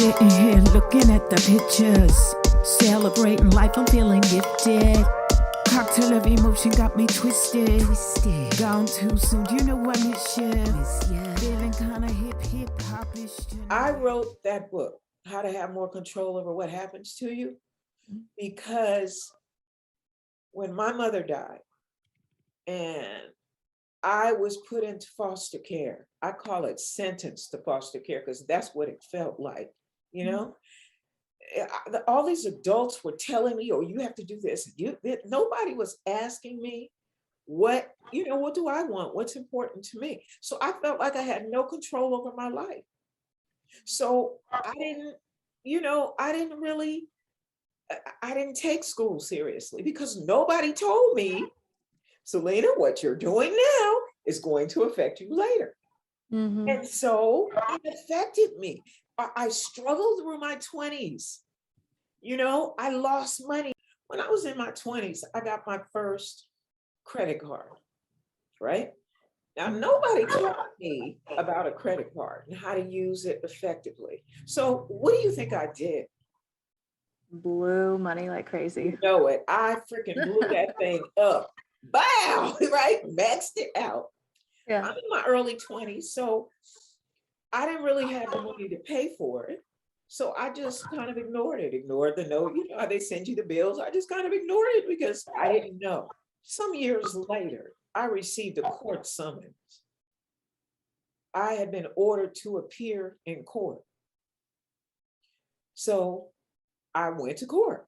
Sitting here looking at the pictures, celebrating life, I'm feeling gifted. Cocktail of emotion got me twisted. Gone too soon, you know what it should. Feeling kinda hip hopish. I wrote that book, How to Have More Control Over What Happens to You, because when my mother died and I was put into foster care, I call it sentenced to foster care because that's what it felt like, you know? All these adults were telling me, oh, you have to do this. Nobody was asking me what do I want? What's important to me? So I felt like I had no control over my life. So I didn't really, I didn't take school seriously because nobody told me, Selena, what you're doing now is going to affect you later. Mm-hmm. And so it affected me. I struggled through my 20s. I lost money. When I was in my 20s, I got my first credit card, right? Now, nobody taught me about a credit card and how to use it effectively. So what do you think I did? Blew money like crazy. You know it. I freaking blew that thing up. Bow, right? Maxed it out. Yeah. I'm in my early 20s, so I didn't really have the money to pay for it. So I just kind of ignored the note. You know how they send you the bills? I just kind of ignored it because I didn't know. Some years later, I received a court summons. I had been ordered to appear in court. So I went to court.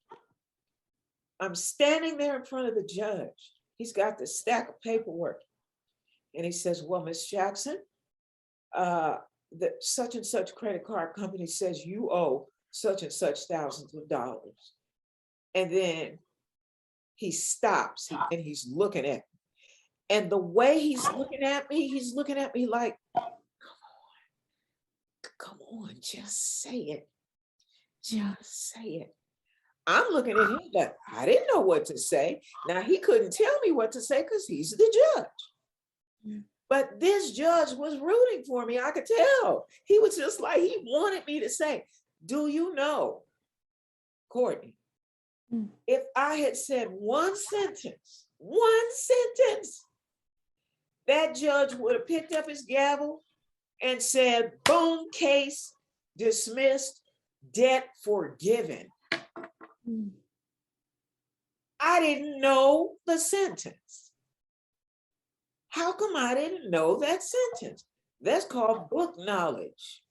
I'm standing there in front of the judge. He's got this stack of paperwork. And he says, well, Miss Jackson, the such and such credit card company says you owe such and such thousands of dollars. And then he stops and he's looking at me. And the way he's looking at me like, come on, just say it. Just say it. I'm looking at him like, I didn't know what to say. Now, he couldn't tell me what to say because he's the judge. But this judge was rooting for me. I could tell. He was just like, he wanted me to say, do you know, Courtney, if I had said one sentence, that judge would have picked up his gavel and said, boom, case dismissed, debt forgiven. I didn't know the sentence. How come I didn't know that sentence? That's called book knowledge.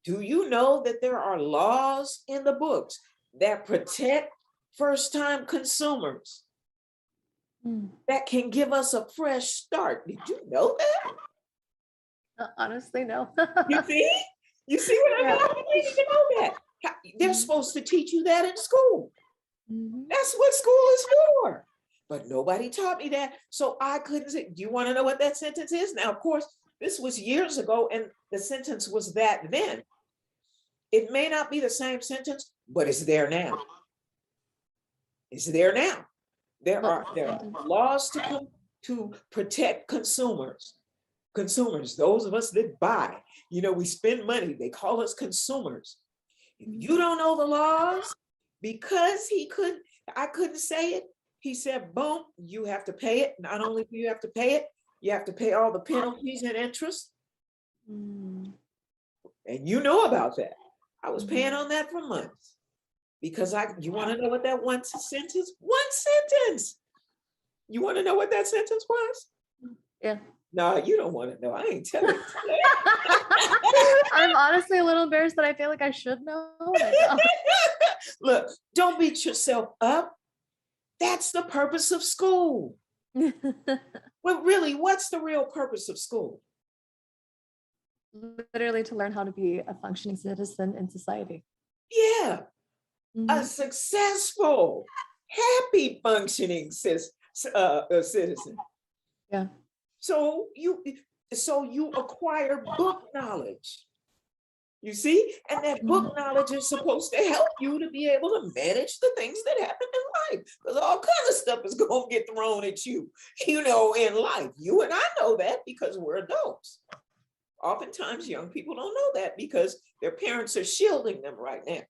Do you know that there are laws in the books that protect first-time consumers that can give us a fresh start? Did you know that? Honestly, no. You see? You see what I mean? You need to know that. They're supposed to teach you that in school. That's what school is for. But nobody taught me that. So I couldn't say, do you want to know what that sentence is? Now, of course, this was years ago and the sentence was that then. It may not be the same sentence, but it's there now. It's there now. There are laws to protect consumers. Consumers, those of us that buy, we spend money. They call us consumers. If you don't know the laws, because I couldn't say it, he said, boom, you have to pay it. Not only do you have to pay it, you have to pay all the penalties and interest. And you know about that. I was paying on that for months because you want to know what that one sentence? You want to know what that sentence was? Yeah. No, you don't want to know. I ain't telling you. I'm honestly a little embarrassed, but I feel like I should know. Look, don't beat yourself up. That's the purpose of school. Well, really, what's the real purpose of school? Literally to learn how to be a functioning citizen in society. Yeah, a successful, happy functioning citizen. Yeah. So you acquire book knowledge. You see, and that book knowledge is supposed to help you to be able to manage the things that happen in life. Because all kinds of stuff is going to get thrown at you, in life. You and I know that because we're adults. Oftentimes, young people don't know that because their parents are shielding them right now.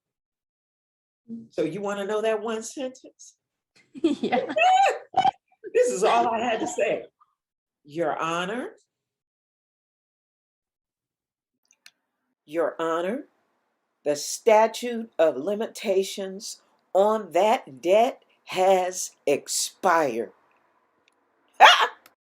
So you want to know that one sentence? Yeah. This is all I had to say. Your Honor, Your Honor, the statute of limitations on that debt has expired.